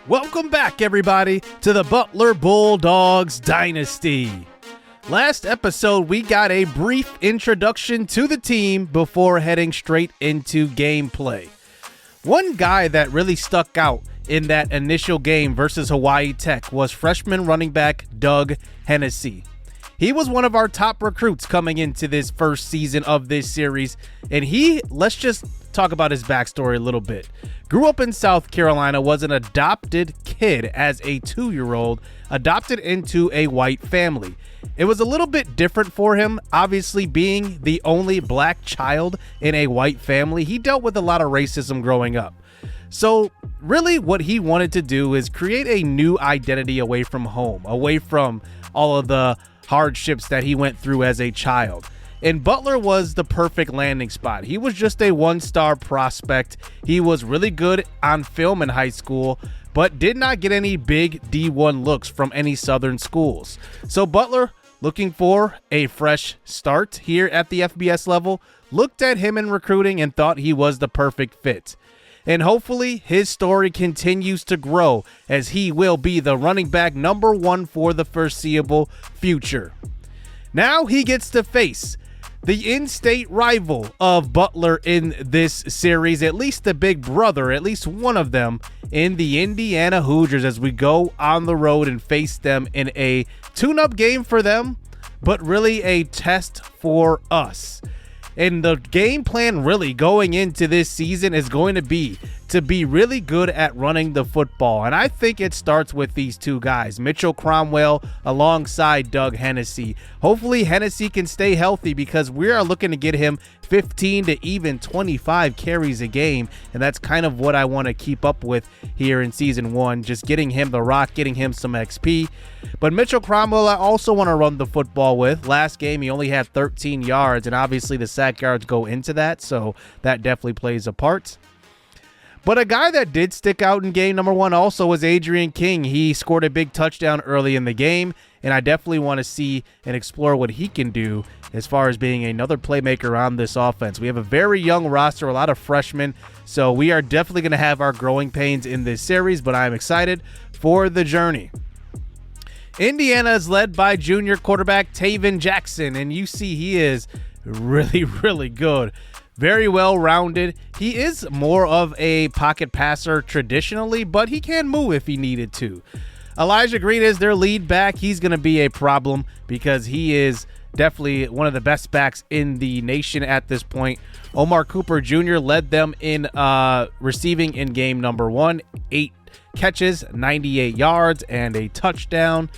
Welcome back, everybody, to the Butler Bulldogs Dynasty. Last episode, we got a brief introduction to the team before heading straight into gameplay. One guy that really stuck out in that initial game versus Hawaii Tech was freshman running back Doug Hennessy. He was one of our top recruits coming into this first season of this series, and let's just talk about his backstory a little bit. Grew up in South Carolina, was an adopted kid as a 2-year-old, adopted into a white family. It was a little bit different for him, obviously being the only black child in a white family. He dealt with a lot of racism growing up. So really what he wanted to do is create a new identity away from home, away from all of the hardships that he went through as a child. And Butler was the perfect landing spot. He was just a 1-star prospect. He was really good on film in high school, but did not get any big D1 looks from any Southern schools. So Butler, looking for a fresh start here at the FBS level, looked at him in recruiting and thought he was the perfect fit. And hopefully his story continues to grow as he will be the running back number 1 for the foreseeable future. Now he gets to face the in-state rival of Butler in this series, at least the big brother, at least one of them, in the Indiana Hoosiers as we go on the road and face them in a tune-up game for them, but really a test for us. And the game plan really going into this season is going to be really good at running the football. And I think it starts with these two guys, Mitch Cromwell alongside Doug Hennessy. Hopefully Hennessy can stay healthy because we are looking to get him 15 to even 25 carries a game. And that's kind of what I want to keep up with here in season 1, just getting him the rock, getting him some XP. But Mitchell Cromwell, I also want to run the football with. Last game, he only had 13 yards, and obviously the sack yards go into that, so that definitely plays a part. But a guy that did stick out in game number 1 also was Adrian King. He scored a big touchdown early in the game, and I definitely want to see and explore what he can do as far as being another playmaker on this offense. We have a very young roster, a lot of freshmen, so we are definitely going to have our growing pains in this series, but I'm excited for the journey. Indiana is led by junior quarterback Taven Jackson, and you see he is really, really good. Very well-rounded. He is more of a pocket passer traditionally, but he can move if he needed to. Elijah Green is their lead back. He's going to be a problem because he is definitely one of the best backs in the nation at this point. Omar Cooper Jr. led them in receiving in game number 1. 8 catches, 98 yards, and a touchdown.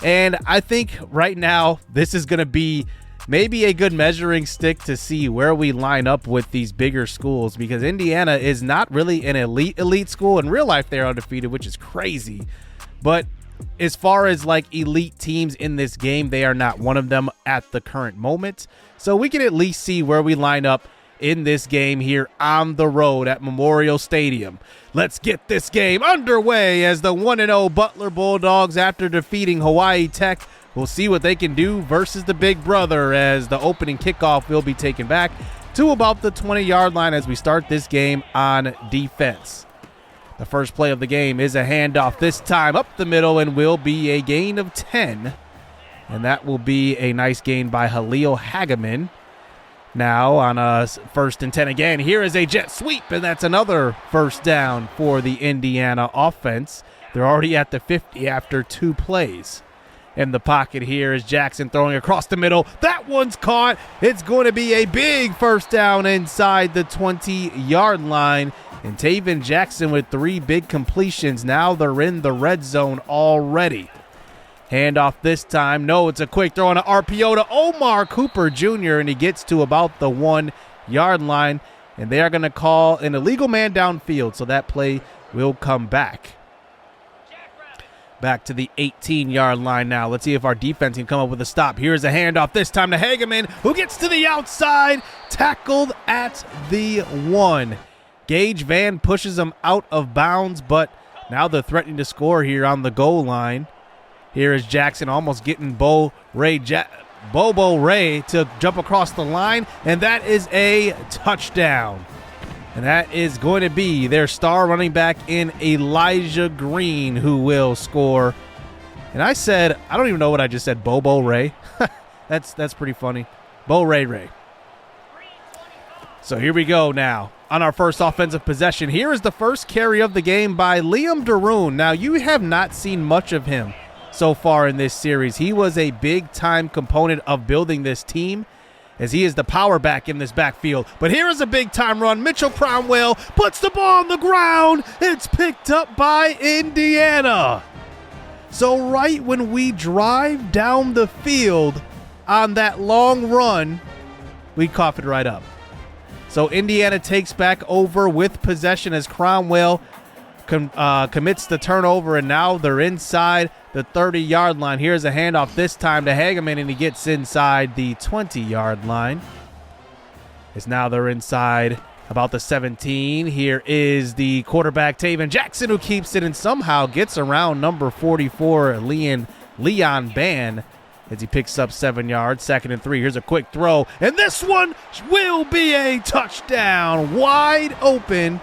And I think right now this is going to be maybe a good measuring stick to see where we line up with these bigger schools, because Indiana is not really an elite school. In real life, they're undefeated, which is crazy. But as far as like elite teams in this game, they are not one of them at the current moment. So we can at least see where we line up in this game here on the road at Memorial Stadium. Let's get this game underway as the 1-0 Butler Bulldogs, after defeating Hawaii Tech, we'll see what they can do versus the big brother, as the opening kickoff will be taken back to about the 20-yard line as we start this game on defense. The first play of the game is a handoff, this time up the middle, and will be a gain of 10. And that will be a nice gain by Halil Hageman. Now on a 1st and 10 again, here is a jet sweep, and that's another first down for the Indiana offense. They're already at the 50 after 2 plays. In the pocket here is Jackson throwing across the middle. That one's caught. It's going to be a big first down inside the 20-yard line. And Taven Jackson with 3 big completions. Now they're in the red zone already. Handoff this time. No, it's a quick throw on an RPO to Omar Cooper Jr., and he gets to about the 1-yard line. And they are going to call an illegal man downfield, so that play will come back. Back to the 18-yard line now. Let's see if our defense can come up with a stop. Here's a handoff this time to Hageman, who gets to the outside, tackled at the 1. Gage Van pushes him out of bounds, but now they're threatening to score here on the goal line. Here is Jackson almost getting Bobo Ray to jump across the line, and that is a touchdown. And that is going to be their star running back in Elijah Green, who will score. And I said, I don't even know what I just said, Bobo Ray. That's pretty funny. Bo Ray. So here we go now on our first offensive possession. Here is the first carry of the game by Liam Daroon. Now, you have not seen much of him so far in this series. He was a big-time component of building this team, as he is the power back in this backfield. But here is a big-time run. Mitchell Cromwell puts the ball on the ground. It's picked up by Indiana. So right when we drive down the field on that long run, we cough it right up. So Indiana takes back over with possession as Cromwell commits the turnover, and now they're inside the 30-yard line. Here's a handoff this time to Hageman, and he gets inside the 20-yard line. As now they're inside about the 17. Here is the quarterback, Taven Jackson, who keeps it and somehow gets around number 44, Leon Ban, as he picks up 7 yards. 2nd and 3. Here's a quick throw, and this one will be a touchdown. Wide open.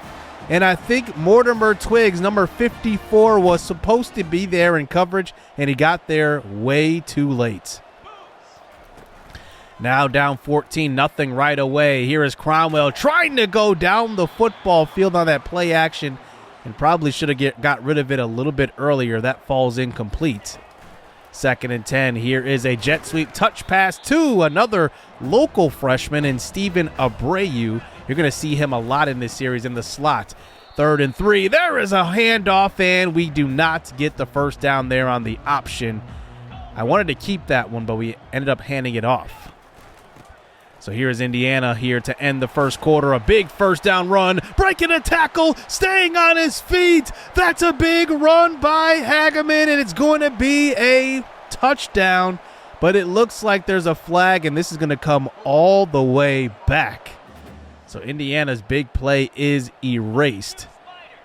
And I think Mortimer Twiggs, number 54, was supposed to be there in coverage, and he got there way too late. Now down 14-0 right away. Here is Cromwell trying to go down the football field on that play action, and probably should have got rid of it a little bit earlier. That falls incomplete. 2nd and 10. Here is a jet sweep touch pass to another local freshman in Stephen Abreu. You're going to see him a lot in this series in the slot. 3rd and 3. There is a handoff, and we do not get the first down there on the option. I wanted to keep that one, but we ended up handing it off. So here is Indiana here to end the first quarter. A big first down run, breaking a tackle, staying on his feet. That's a big run by Hageman, and it's going to be a touchdown. But it looks like there's a flag, and this is going to come all the way back. So Indiana's big play is erased,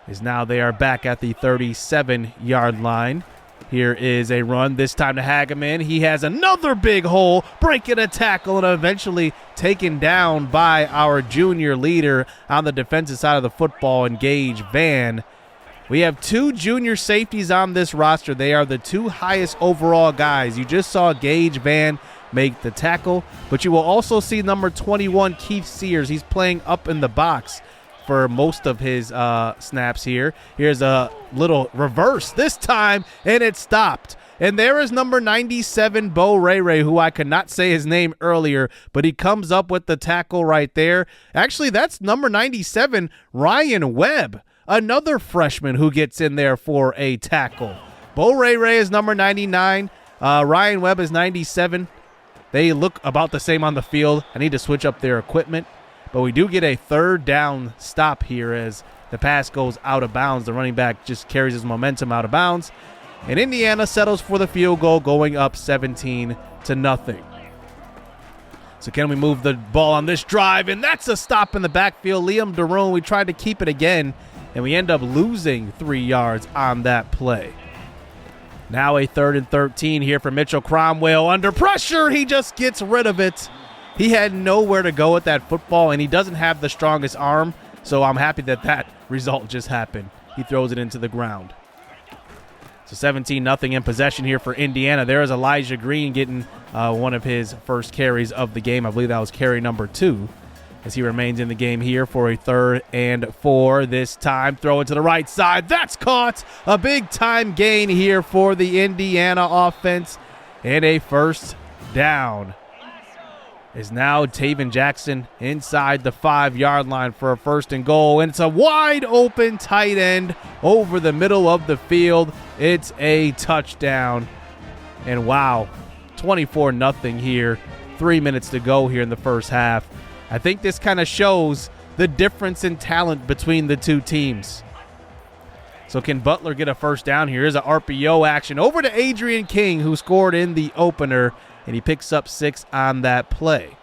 as now they are back at the 37-yard line. Here is a run, this time to Hageman. He has another big hole, breaking a tackle, and eventually taken down by our junior leader on the defensive side of the football, Gage Van. We have 2 junior safeties on this roster. They are the 2 highest overall guys. You just saw Gage Van make the tackle, but you will also see number 21, Keith Sears. He's playing up in the box for most of his snaps here. Here's a little reverse this time, and it stopped. And there is number 97, Bo Ray, who I could not say his name earlier, but he comes up with the tackle right there. Actually, that's number 97, Ryan Webb, another freshman who gets in there for a tackle. Bo Ray is number 99. Ryan Webb is 97. They look about the same on the field. I need to switch up their equipment. But we do get a 3rd down stop here as the pass goes out of bounds. The running back just carries his momentum out of bounds. And Indiana settles for the field goal, going up 17-0. So can we move the ball on this drive? And that's a stop in the backfield. Liam Daroon, we tried to keep it again, and we end up losing 3 yards on that play. Now a 3rd and 13 here for Mitchell Cromwell. Under pressure, he just gets rid of it. He had nowhere to go with that football, and he doesn't have the strongest arm, so I'm happy that result just happened. He throws it into the ground. So 17-0 in possession here for Indiana. There is Elijah Green getting one of his first carries of the game. I believe that was carry number 2, as he remains in the game here for a 3rd and 4. This time, throw it to the right side. That's caught. A big-time gain here for the Indiana offense, and a first down. Is now Taven Jackson inside the 5-yard line for a 1st and goal, and it's a wide open tight end over the middle of the field. It's a touchdown, and wow, 24-0 here. 3 minutes to go here in the first half. I think this kind of shows the difference in talent between the 2 teams. So can Butler get a first down here? Here's an RPO action over to Adrian King, who scored in the opener, and he picks up 6 on that play.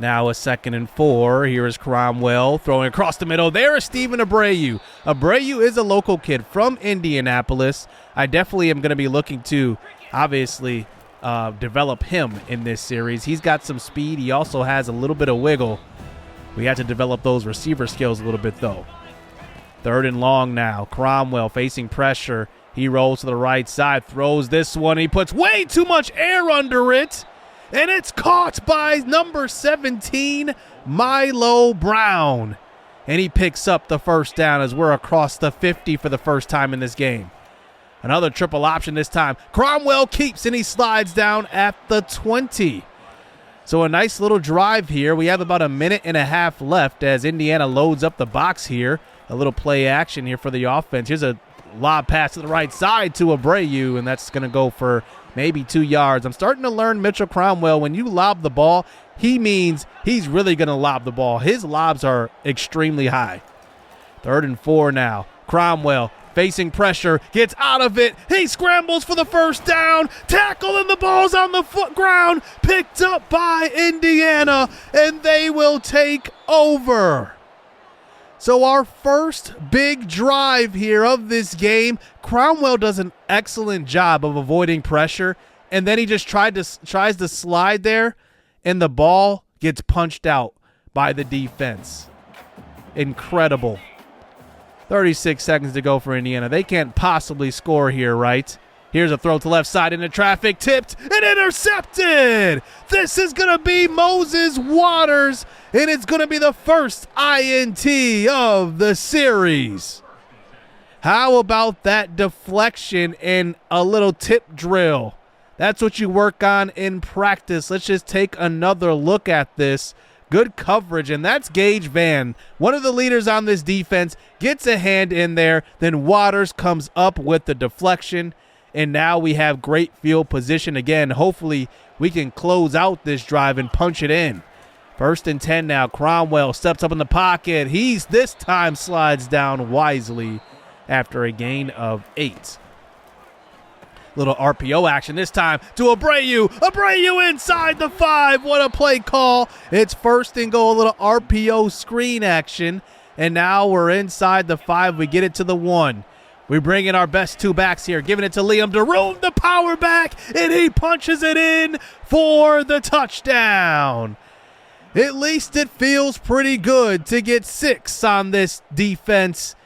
Now a 2nd and 4. Here is Cromwell throwing across the middle. There is Stephen Abreu. Abreu is a local kid from Indianapolis. I definitely am going to be looking to, obviously, develop him in this series. He's got some speed. He also has a little bit of wiggle. We had to develop those receiver skills a little bit, though. 3rd and long now. Cromwell facing pressure. He rolls to the right side, throws this one. He puts way too much air under it, and it's caught by number 17, Milo Brown. And he picks up the first down as we're across the 50 for the first time in this game. Another triple option this time. Cromwell keeps, and he slides down at the 20. So a nice little drive here. We have about a minute and a half left as Indiana loads up the box here. A little play action here for the offense. Here's a lob pass to the right side to Abreu, and that's going to go for maybe 2 yards. I'm starting to learn Mitchell Cromwell. When you lob the ball, he means he's really going to lob the ball. His lobs are extremely high. 3rd and 4 now. Cromwell facing pressure, gets out of it. He scrambles for the first down. Tackle, and the ball's on the ground. Picked up by Indiana, and they will take over. So our first big drive here of this game, Cromwell does an excellent job of avoiding pressure, and then he just tries to slide there, and the ball gets punched out by the defense. Incredible. 36 seconds to go for Indiana. They can't possibly score here, right? Here's a throw to left side into traffic, tipped and intercepted. This is going to be Moses Waters, and it's going to be the first INT of the series. How about that deflection and a little tip drill? That's what you work on in practice. Let's just take another look at this. Good coverage, and that's Gage Van, one of the leaders on this defense, gets a hand in there. Then Waters comes up with the deflection, and now we have great field position again. Hopefully we can close out this drive and punch it in. 1st and 10 now. Cromwell steps up in the pocket. He's this time slides down wisely after a gain of 8. Little RPO action this time to Abreu. Abreu inside the 5. What a play call. It's 1st and goal. A little RPO screen action. And now we're inside the 5. We get it to the 1. We bring in our best 2 backs here. Giving it to Liam DeRoom, the power back. And he punches it in for the touchdown. At least it feels pretty good to get 6 on this defense.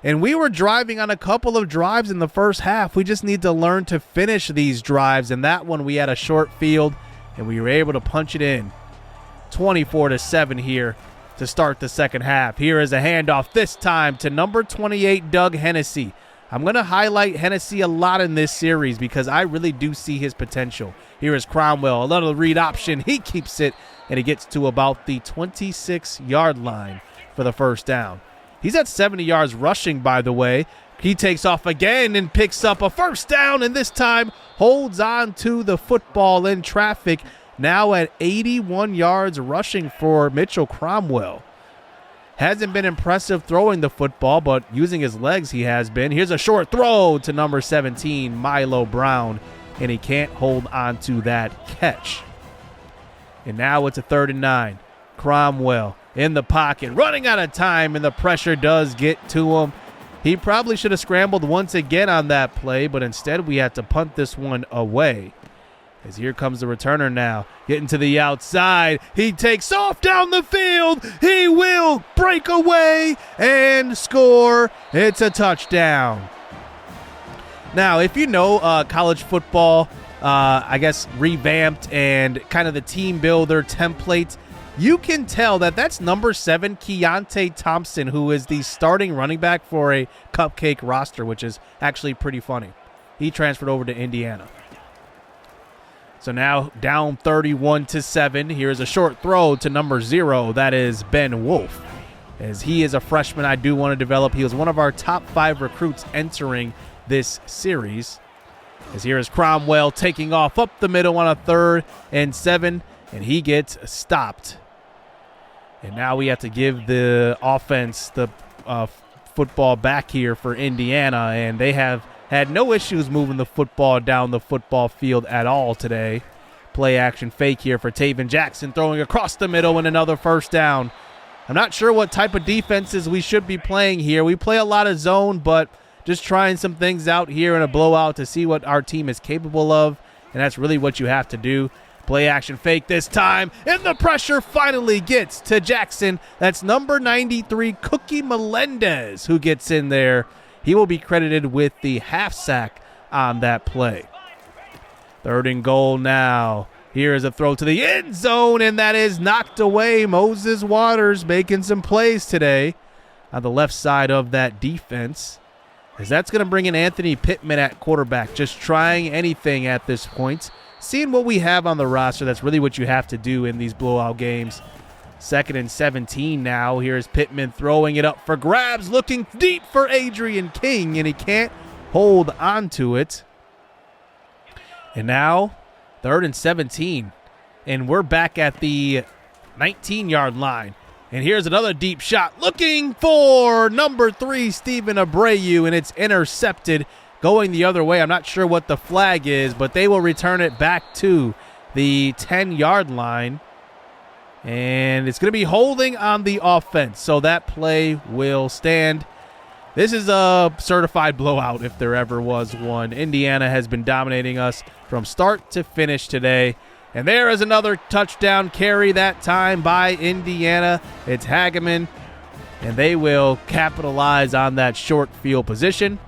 And we were driving on a couple of drives in the first half. We just need to learn to finish these drives. And that one, we had a short field, and we were able to punch it in. 24-7 here to start the second half. Here is a handoff, this time to number 28, Doug Hennessy. I'm going to highlight Hennessy a lot in this series because I really do see his potential. Here is Cromwell, a little read option. He keeps it, and he gets to about the 26-yard line for the first down. He's at 70 yards rushing, by the way. He takes off again and picks up a first down, and this time holds on to the football in traffic. Now at 81 yards rushing for Mitchell Cromwell. Hasn't been impressive throwing the football, but using his legs he has been. Here's a short throw to number 17, Milo Brown, and he can't hold on to that catch. And now it's a 3rd and 9. Cromwell in the pocket, running out of time, and the pressure does get to him. He probably should have scrambled once again on that play, but instead we had to punt this one away. As here comes the returner now, getting to the outside. He takes off down the field. He will break away and score. It's a touchdown. Now, if you know college football, I guess revamped and kind of the team builder template, you can tell that that's number 7, Keontae Thompson, who is the starting running back for a cupcake roster, which is actually pretty funny. He transferred over to Indiana. So now down 31-7. Here's a short throw to number 0. That is Ben Wolf. As he is a freshman I do want to develop. He was one of our top 5 recruits entering this series. As here is Cromwell taking off up the middle on a 3rd and 7. And he gets stopped. And now we have to give the offense the football back here for Indiana. And they have had no issues moving the football down the football field at all today. Play action fake here for Taven Jackson, throwing across the middle and another first down. I'm not sure what type of defenses we should be playing here. We play a lot of zone, but just trying some things out here in a blowout to see what our team is capable of. And that's really what you have to do. Play action fake this time, and the pressure finally gets to Jackson. That's number 93, Cookie Melendez, who gets in there. He will be credited with the half sack on that play. 3rd and goal now. Here is a throw to the end zone, and that is knocked away. Moses Waters making some plays today on the left side of that defense, as that's going to bring in Anthony Pittman at quarterback, just trying anything at this point. Seeing what we have on the roster, that's really what you have to do in these blowout games. 2nd and 17 now. Here's Pittman throwing it up for grabs, looking deep for Adrian King, and he can't hold on to it. And now 3rd and 17, and we're back at the 19-yard line. And here's another deep shot, looking for number 3, Stephen Abreu, and it's intercepted going the other way. I'm not sure what the flag is, but they will return it back to the 10-yard line. And it's going to be holding on the offense, so that play will stand. This is a certified blowout if there ever was one. Indiana has been dominating us from start to finish today. And there is another touchdown carry, that time by Indiana. It's Hageman, and they will capitalize on that short field position.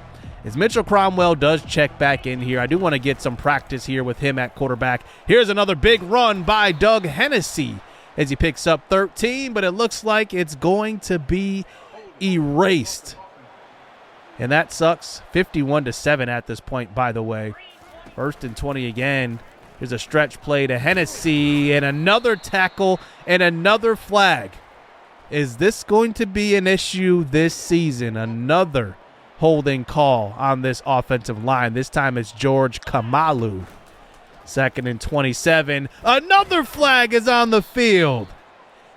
As Mitchell Cromwell does check back in here, I do want to get some practice here with him at quarterback. Here's another big run by Doug Hennessy as he picks up 13, but it looks like it's going to be erased. And that sucks. 51-7 at this point, by the way. 1st and 20 again. Here's a stretch play to Hennessy, and another tackle and another flag. Is this going to be an issue this season? Another holding call on this offensive line. This time it's George Kamalu. 2nd and 27. Another flag is on the field.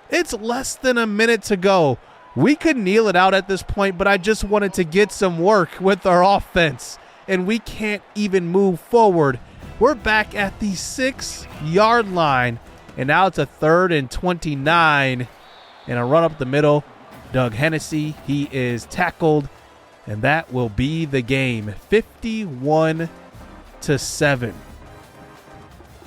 It's less than a minute to go. We could kneel it out at this point, but I just wanted to get some work with our offense, and we can't even move forward. We're back at the 6-yard line, and now it's a 3rd and 29, and a run up the middle. Doug Hennessy, he is tackled, and that will be the game. 51-7.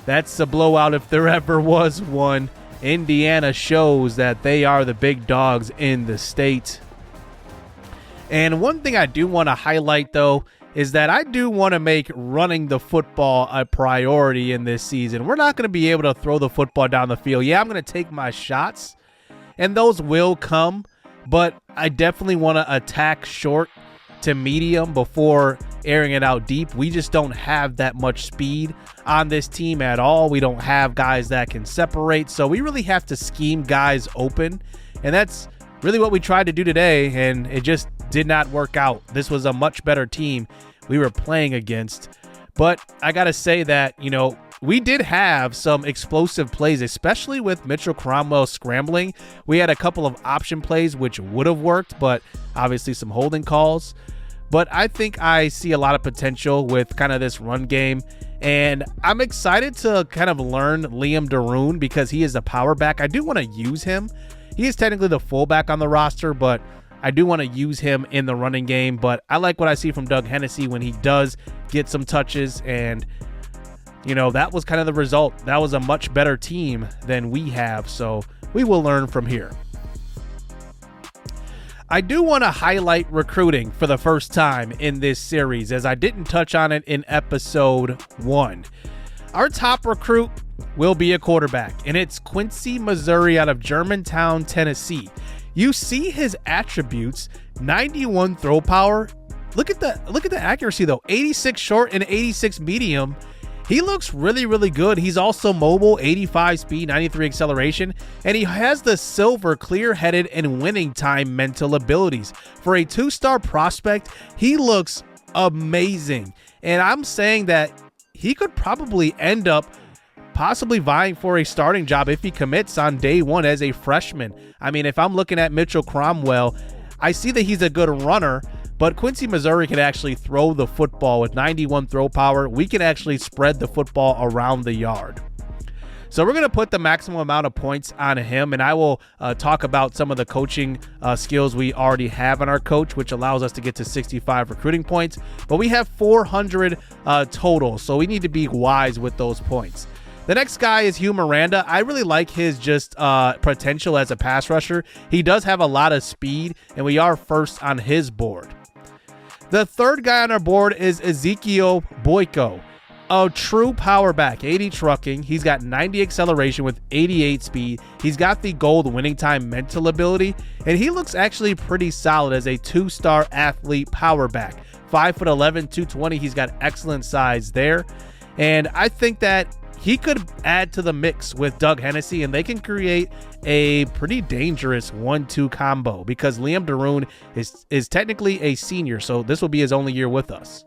That's a blowout if there ever was one. Indiana shows that they are the big dogs in the state. And one thing I do want to highlight, though, is that I do want to make running the football a priority in this season. We're not going to be able to throw the football down the field. Yeah, I'm going to take my shots, and those will come, but I definitely want to attack short to medium before airing it out deep. We just don't have that much speed on this team at all. We don't have guys that can separate, so we really have to scheme guys open, and that's really what we tried to do today, and it just did not work out. This was a much better team we were playing against, but I gotta say that, you know, we did have some explosive plays, especially with Mitchell Cromwell scrambling. We had a couple of option plays which would have worked, but obviously some holding calls. But I think I see a lot of potential with kind of this run game, and I'm excited to kind of learn Liam Daroon because he is a power back. I do want to use him. He is technically the fullback on the roster, but I do want to use him in the running game. But I like what I see from Doug Hennessy when he does get some touches, and you know, that was kind of the result. That was a much better team than we have, so we will learn from here. I do want to highlight recruiting for the first time in this series, as I didn't touch on it in episode 1. Our top recruit will be a quarterback, and it's Quincy Missouri out of Germantown, Tennessee. You see his attributes: 91 throw power. Look at the accuracy though. 86 short and 86 medium. He looks really, really good. He's also mobile, 85 speed, 93 acceleration, and he has the silver, clear-headed, and winning time mental abilities. For a 2-star prospect, he looks amazing. And I'm saying that he could probably end up possibly vying for a starting job if he commits on day one as a freshman. I mean, if I'm looking at Mitchell Cromwell, I see that he's a good runner, but Quincy Missouri can actually throw the football with 91 throw power. We can actually spread the football around the yard. So we're going to put the maximum amount of points on him, and I will talk about some of the coaching skills we already have on our coach, which allows us to get to 65 recruiting points. But we have 400 total, so we need to be wise with those points. The next guy is Hugh Miranda. I really like his just potential as a pass rusher. He does have a lot of speed, and we are first on his board. The third guy on our board is Ezekiel Boyko, a true power back, 80 trucking. He's got 90 acceleration with 88 speed. He's got the gold winning time mental ability, and he looks actually pretty solid as a 2-star athlete power back. 5'11", 220. He's got excellent size there, and I think that he could add to the mix with Doug Hennessy, and they can create a pretty dangerous 1-2 combo because Liam Daroon is technically a senior, so this will be his only year with us.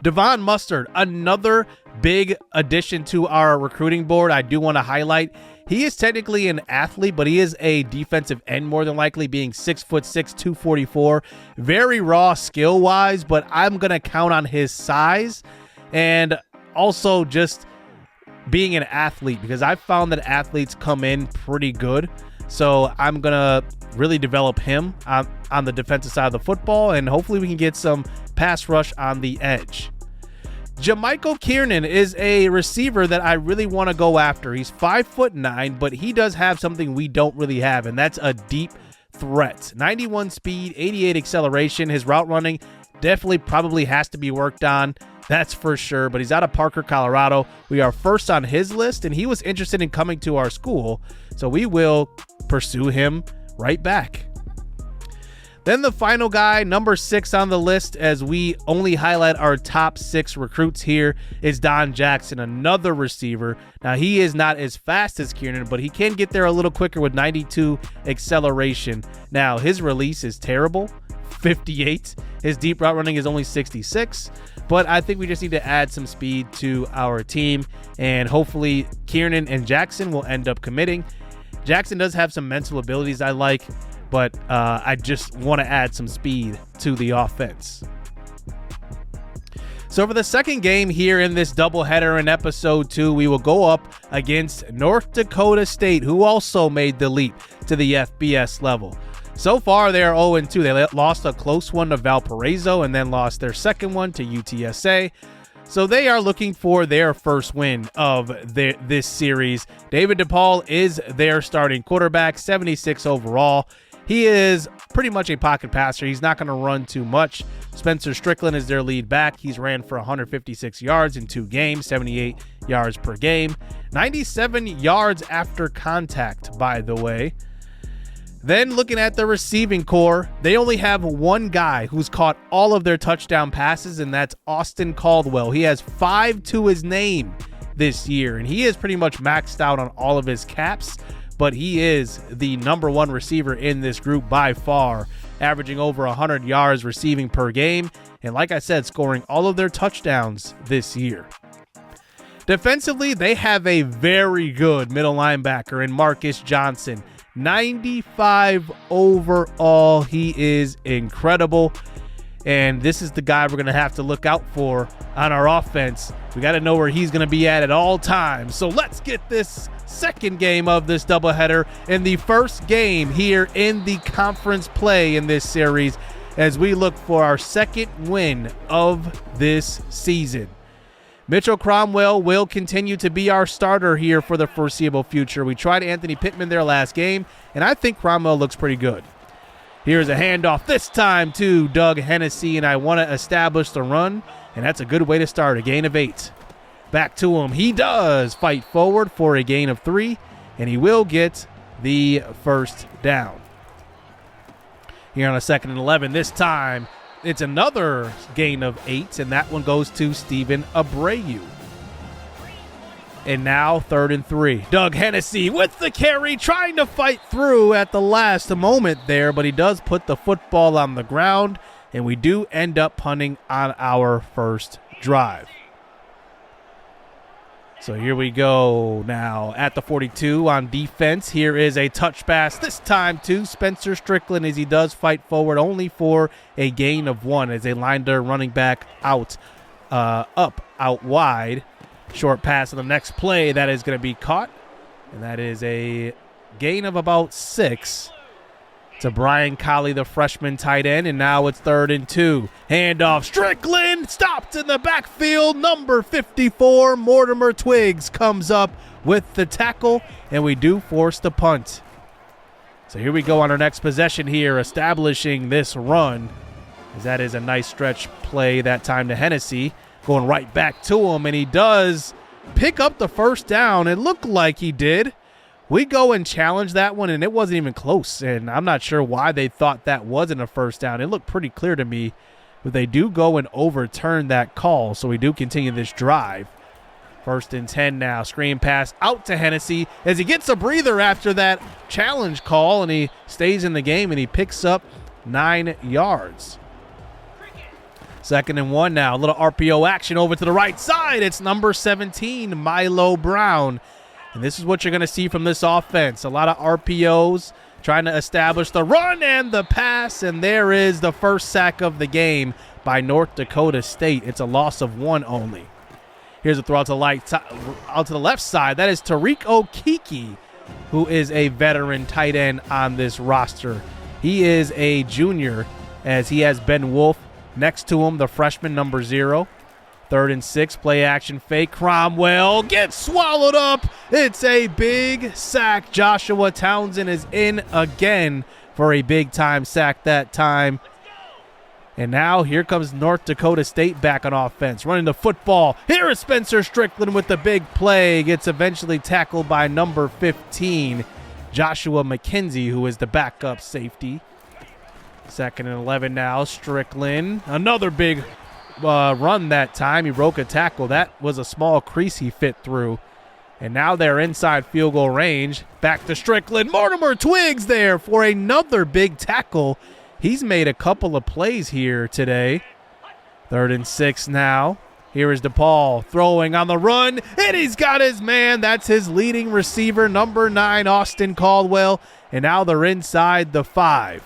Devon Mustard, another big addition to our recruiting board. I do want to highlight, he is technically an athlete, but he is a defensive end more than likely, being 6'6", 244. Very raw skill-wise, but I'm going to count on his size and also just being an athlete because I found that athletes come in pretty good. So I'm going to really develop him on the defensive side of the football, and hopefully we can get some pass rush on the edge. Jamichael Kiernan is a receiver that I really want to go after. He's 5'9", but he does have something we don't really have, and that's a deep threat. 91 speed, 88 acceleration. His route running definitely probably has to be worked on. That's for sure, but he's out of Parker, Colorado. We are first on his list, and he was interested in coming to our school, so we will pursue him right back. Then the final guy, number 6 on the list, as we only highlight our top 6 recruits here, is Don Jackson, another receiver. Now, he is not as fast as Kiernan, but he can get there a little quicker with 92 acceleration. Now, his release is terrible, 58. His deep route running is only 66. But I think we just need to add some speed to our team, and hopefully Kiernan and Jackson will end up committing. Jackson does have some mental abilities I like, but I just want to add some speed to the offense. So for the second game here in this doubleheader in episode 2, we will go up against North Dakota State, who also made the leap to the FBS level. So far, they are 0-2. They lost a close one to Valparaiso and then lost their second one to UTSA. So they are looking for their first win of this series. David DePaul is their starting quarterback, 76 overall. He is pretty much a pocket passer. He's not going to run too much. Spencer Strickland is their lead back. He's ran for 156 yards in 2 games, 78 yards per game. 97 yards after contact, by the way. Then looking at the receiving core, they only have one guy who's caught all of their touchdown passes, and that's Austin Caldwell. He has 5 to his name this year, and he is pretty much maxed out on all of his caps, but he is the number 1 receiver in this group by far, averaging over 100 yards receiving per game, and like I said, scoring all of their touchdowns this year. Defensively, they have a very good middle linebacker in Marcus Johnson. 95 overall. He is incredible, and this is the guy we're going to have to look out for on our offense. We got to know where he's going to be at all times. So let's get this second game of this doubleheader and the first game here in the conference play in this series as we look for our second win of this season. Mitchell Cromwell will continue to be our starter here for the foreseeable future. We tried Anthony Pittman their last game, and I think Cromwell looks pretty good. Here's a handoff this time to Doug Hennessy, and I want to establish the run, and that's a good way to start, a gain of 8. Back to him. He does fight forward for a gain of 3, and he will get the first down. Here on a 2nd and 11 this time. It's another gain of 8, and that one goes to Stephen Abreu. And now 3rd and 3. Doug Hennessy with the carry, trying to fight through at the last moment there, but he does put the football on the ground, and we do end up punting on our first drive. So here we go now at the 42 on defense. Here is a touch pass, this time to Spencer Strickland, as he does fight forward only for a gain of 1 as they lined their running back out wide. Short pass on the next play. That is going to be caught, and that is a gain of about 6. to Brian Colley, the freshman tight end, and now it's 3rd and 2. Handoff, Strickland stopped in the backfield. Number 54, Mortimer Twiggs, comes up with the tackle, and we do force the punt. So here we go on our next possession here, establishing this run, as that is a nice stretch play that time to Hennessy, going right back to him, and he does pick up the first down. It looked like he did. We go and challenge that one, and it wasn't even close, and I'm not sure why they thought that wasn't a first down. It looked pretty clear to me, but they do go and overturn that call, so we do continue this drive. 1st and 10 now. Screen pass out to Hennessy as he gets a breather after that challenge call, and he stays in the game, and he picks up 9 yards. 2nd and 1 now. A little RPO action over to the right side. It's number 17, Milo Brown. And this is what you're going to see from this offense. A lot of RPOs trying to establish the run and the pass, and there is the first sack of the game by North Dakota State. It's a loss of 1 only. Here's a throw out to the left side. That is Tariq Okeke, who is a veteran tight end on this roster. He is a junior, as he has Ben Wolf next to him, the freshman, number 0. 3rd and 6, play action fake. Cromwell gets swallowed up. It's a big sack. Joshua Townsend is in again for a big-time sack that time. And now here comes North Dakota State back on offense, running the football. Here is Spencer Strickland with the big play. Gets eventually tackled by number 15, Joshua McKenzie, who is the backup safety. 2nd and 11 now. Strickland, another big run that time. He broke a tackle. That was a small crease he fit through. And now they're inside field goal range. Back to Strickland. Mortimer Twiggs there for another big tackle. He's made a couple of plays here today. 3rd and 6 now. Here is DePaul throwing on the run, and he's got his man. That's his leading receiver, number 9, Austin Caldwell. And now they're inside the 5.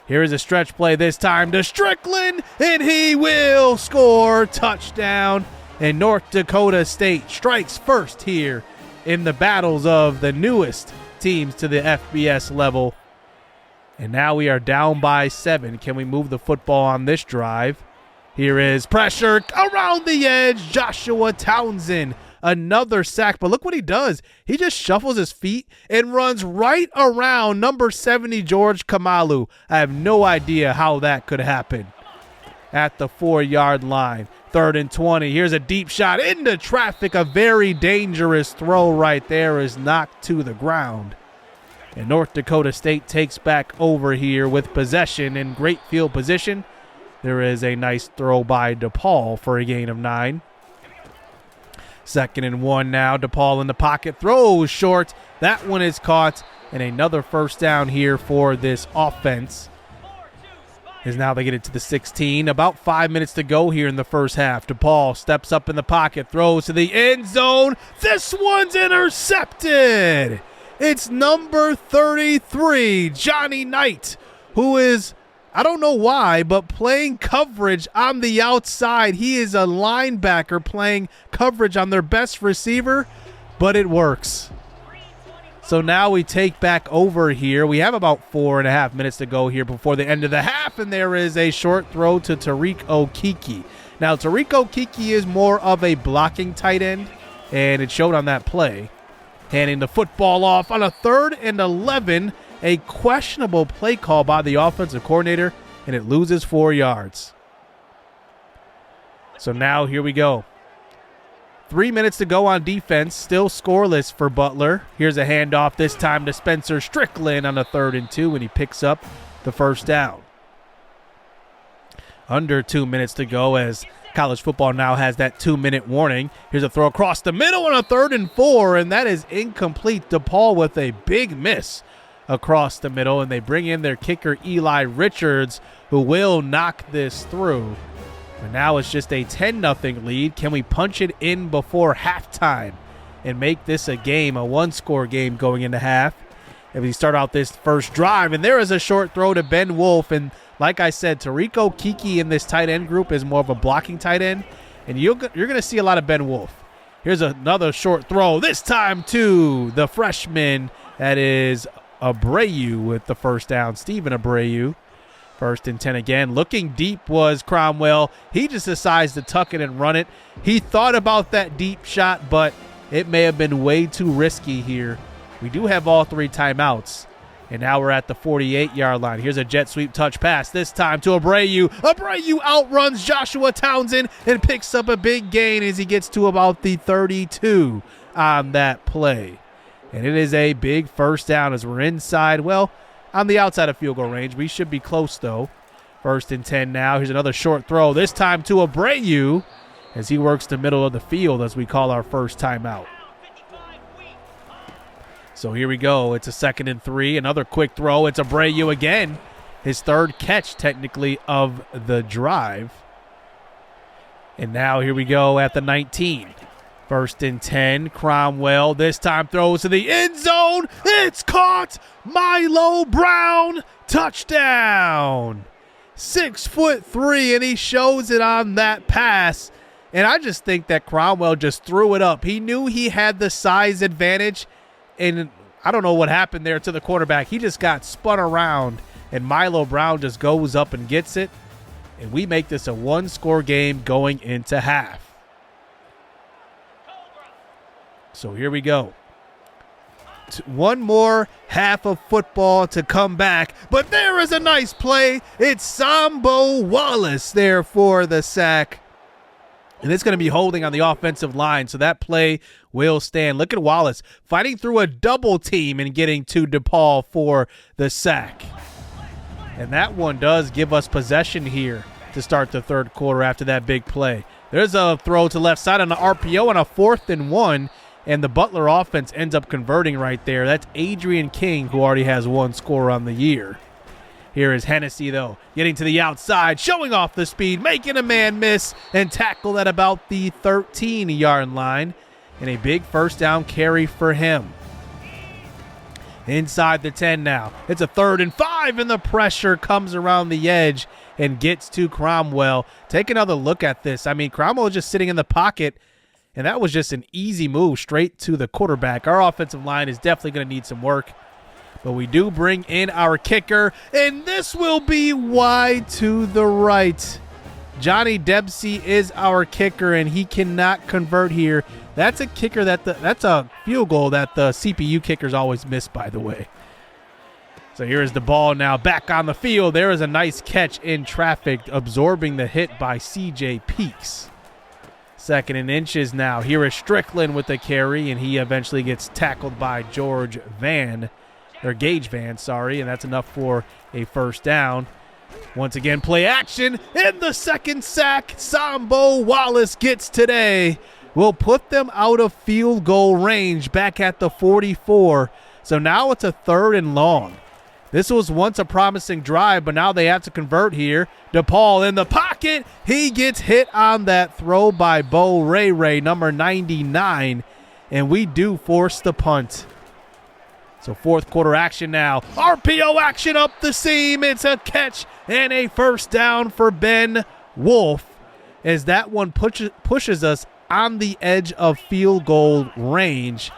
Here is a stretch play this time to Strickland, and he will score. Touchdown. And North Dakota State strikes first here in the battles of the newest teams to the FBS level. And now we are down by 7. Can we move the football on this drive? Here is pressure around the edge. Joshua Townsend, another sack. But look what he does. He just shuffles his feet and runs right around number 70, George Kamalu. I have no idea how that could happen. At the 4-yard line. 3rd and 20. Here's a deep shot into traffic. A very dangerous throw right there is knocked to the ground. And North Dakota State takes back over here with possession in great field position. There is a nice throw by DePaul for a gain of 9. 2nd and 1 now. DePaul in the pocket, throws short. That one is caught, and another first down here for this offense. As now they get it to the 16. About 5 minutes to go here in the first half. DePaul steps up in the pocket, throws to the end zone. This one's intercepted. It's number 33, Johnny Knight, who is, I don't know why, but playing coverage on the outside. He is a linebacker playing coverage on their best receiver, but it works. So now we take back over here. We have about 4.5 minutes to go here before the end of the half, and there is a short throw to Tariq Okeke. Now, Tariq Okeke is more of a blocking tight end, and it showed on that play. Handing the football off on a 3rd and 11. A questionable play call by the offensive coordinator, and it loses 4 yards. So now here we go. 3 minutes to go on defense, still scoreless for Butler. Here's a handoff this time to Spencer Strickland on a 3rd and 2, and he picks up the first down. Under 2 minutes to go as college football now has that 2-minute warning. Here's a throw across the middle on a 3rd and 4, and that is incomplete. DePaul with a big miss across the middle, and they bring in their kicker Eli Richards, who will knock this through. But now it's just a 10-0 lead. Can we punch it in before halftime and make this a game, a one-score game going into half? If we start out this first drive, and there is a short throw to Ben Wolf, and like I said, Tariq Okeke in this tight end group is more of a blocking tight end, and you're going to see a lot of Ben Wolf. Here's another short throw, this time to the freshman. That is Abreu with the first down. Stephen Abreu. 1st and 10 again. Looking deep was Cromwell. He just decides to tuck it and run it. He thought about that deep shot, but it may have been way too risky here. We do have all 3 timeouts. And now we're at the 48-yard line. Here's a jet sweep touch pass, this time to Abreu. Abreu outruns Joshua Townsend and picks up a big gain as he gets to about the 32 on that play. And it is a big first down as we're inside, well, on the outside of field goal range. We should be close, though. 1st and 10 now. Here's another short throw, this time to Abreu as he works the middle of the field as we call our first timeout. So here we go. It's a 2nd and 3. Another quick throw. It's Abreu again. His 3rd catch, technically, of the drive. And now here we go at the 19. 1st and 10. Cromwell this time throws to the end zone. It's caught. Milo Brown. Touchdown. 6'3", and he shows it on that pass. And I just think that Cromwell just threw it up. He knew he had the size advantage. And I don't know what happened there to the quarterback. He just got spun around, and Milo Brown just goes up and gets it. And we make this a 1-score game going into half. So here we go. One more half of football to come back. But there is a nice play. It's Sambo Wallace there for the sack. And it's going to be holding on the offensive line, so that play will stand. Look at Wallace fighting through a double team and getting to DePaul for the sack. And that one does give us possession here to start the 3rd quarter after that big play. There's a throw to left side on the RPO on a 4th and 1, and the Butler offense ends up converting right there. That's Adrian King, who already has 1 score on the year. Here is Hennessy, though, getting to the outside, showing off the speed, making a man miss, and tackled at about the 13-yard line. And a big first down carry for him. Inside the 10 now. It's a 3rd and 5, and the pressure comes around the edge and gets to Cromwell. Take another look at this. I mean, Cromwell is just sitting in the pocket, and that was just an easy move straight to the quarterback. Our offensive line is definitely going to need some work. But we do bring in our kicker, and this will be wide to the right. Johnny Dempsey is our kicker, and he cannot convert here. That's a kicker that's a field goal that the CPU kickers always miss, by the way. So here is the ball now back on the field. There is a nice catch in traffic, absorbing the hit by C.J. Peaks. 2nd and inches now. Here is Strickland with the carry, and he eventually gets tackled by Gage Van, and that's enough for a first down. Once again, play action, and the 2nd sack, Sambo Wallace gets today. We'll put them out of field goal range back at the 44. So now it's a 3rd and long. This was once a promising drive, but now they have to convert here. DePaul in the pocket. He gets hit on that throw by Bo Ray, number 99, and we do force the punt. So 4th quarter action now. RPO action up the seam. It's a catch and a first down for Ben Wolf as that one pushes us on the edge of field goal range.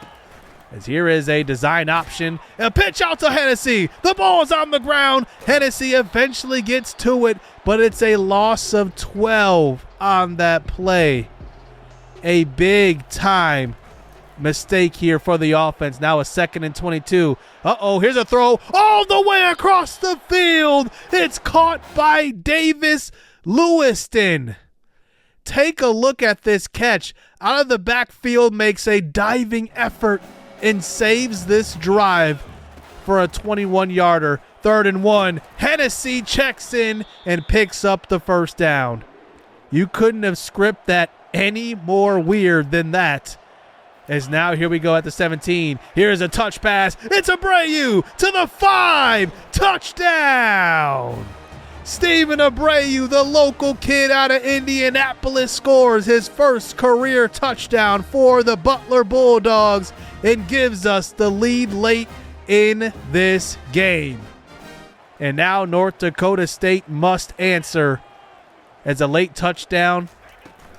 As here is a design option. A pitch out to Hennessy. The ball is on the ground. Hennessy eventually gets to it, but it's a loss of 12 on that play. A big time mistake here for the offense. Now a 2nd and 22. Here's a throw all the way across the field. It's caught by Davis Lewiston. Take a look at this catch. Out of the backfield, makes a diving effort and saves this drive for a 21-yarder. 3rd and 1. Hennessy checks in and picks up the first down. You couldn't have scripted that any more weird than that. As now here we go at the 17. Here's a touch pass. It's Abreu to the 5. Touchdown. Stephen Abreu, the local kid out of Indianapolis, scores his first career touchdown for the Butler Bulldogs and gives us the lead late in this game. And now North Dakota State must answer, as a late touchdown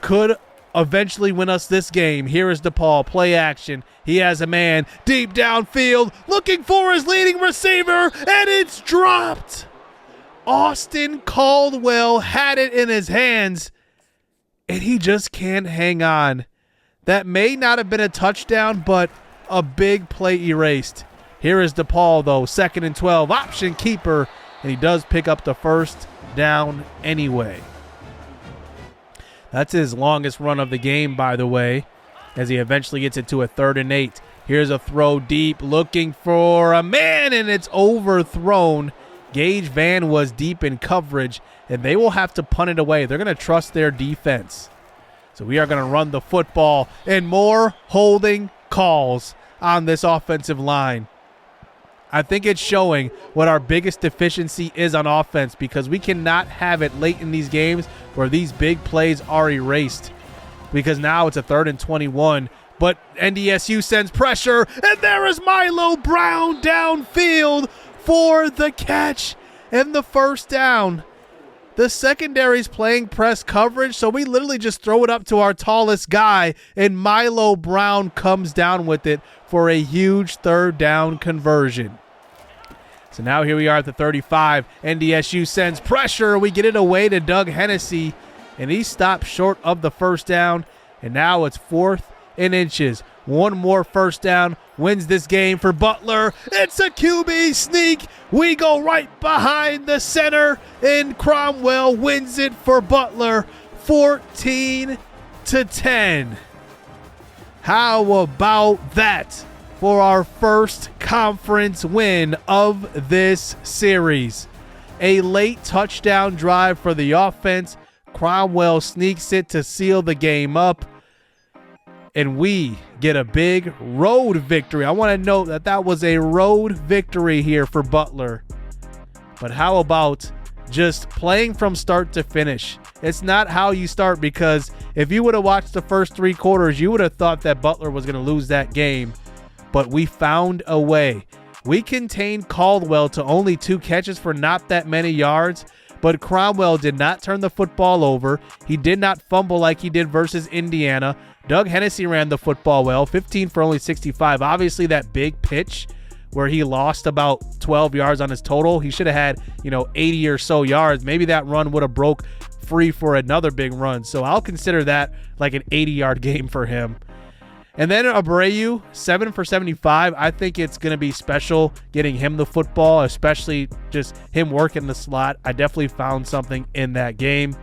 could eventually win us this game. Here is DePaul, play action. He has a man deep downfield looking for his leading receiver, and it's dropped. Austin Caldwell had it in his hands, and he just can't hang on. That may not have been a touchdown, but a big play erased. Here is DePaul, though, 2nd and 12, option keeper, and he does pick up the first down anyway. That's his longest run of the game, by the way, as he eventually gets it to a 3rd and 8. Here's a throw deep, looking for a man, and it's overthrown. Gage Van was deep in coverage, and they will have to punt it away. They're going to trust their defense. So we are going to run the football, and more holding calls on this offensive line. I think it's showing what our biggest deficiency is on offense, because we cannot have it late in these games where these big plays are erased, because now it's a 3rd and 21. But NDSU sends pressure, and there is Milo Brown downfield for the catch and the first down. The secondary's playing press coverage, so we literally just throw it up to our tallest guy, and Milo Brown comes down with it for a huge 3rd down conversion. So now here we are at the 35. NDSU sends pressure. We get it away to Doug Hennessy, and he stops short of the first down, and now it's 4th and inches. One more first down wins this game for Butler. It's a QB sneak. We go right behind the center, and Cromwell wins it for Butler, 14-10. How about that for our first conference win of this series? A late touchdown drive for the offense. Cromwell sneaks it to seal the game up, and we get a big road victory. I want to note that that was a road victory here for Butler. But how about just playing from start to finish? It's not how you start, because if you would have watched the first 3 quarters, you would have thought that Butler was going to lose that game. But we found a way. We contained Caldwell to only 2 catches for not that many yards, but Cromwell did not turn the football over. He did not fumble like he did versus Indiana. Doug Hennessy ran the football well, 15 for only 65. Obviously, that big pitch where he lost about 12 yards on his total, he should have had, 80 or so yards. Maybe that run would have broke free for another big run. So I'll consider that like an 80-yard game for him. And then Abreu, 7 for 75. I think it's going to be special getting him the football, especially just him working the slot. I definitely found something in that game.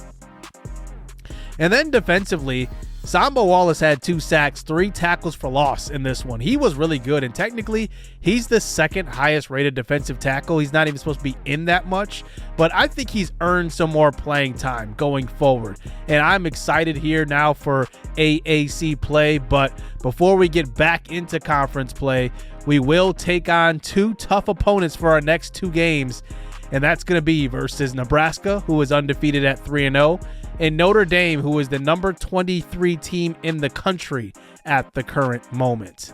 And then defensively, Samba Wallace had 2 sacks, 3 tackles for loss in this one. He was really good, and technically, he's the 2nd highest rated defensive tackle. He's not even supposed to be in that much, but I think he's earned some more playing time going forward. And I'm excited here now for AAC play, but before we get back into conference play, we will take on 2 tough opponents for our next 2 games, and that's going to be versus Nebraska, who is undefeated at 3-0, and Notre Dame, who is the number 23 team in the country at the current moment.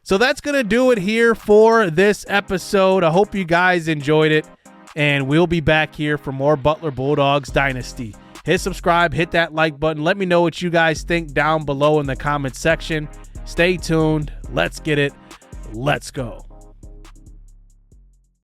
So that's going to do it here for this episode. I hope you guys enjoyed it, and we'll be back here for more Butler Bulldogs Dynasty. Hit subscribe, hit that like button. Let me know what you guys think down below in the comments section. Stay tuned. Let's get it. Let's go.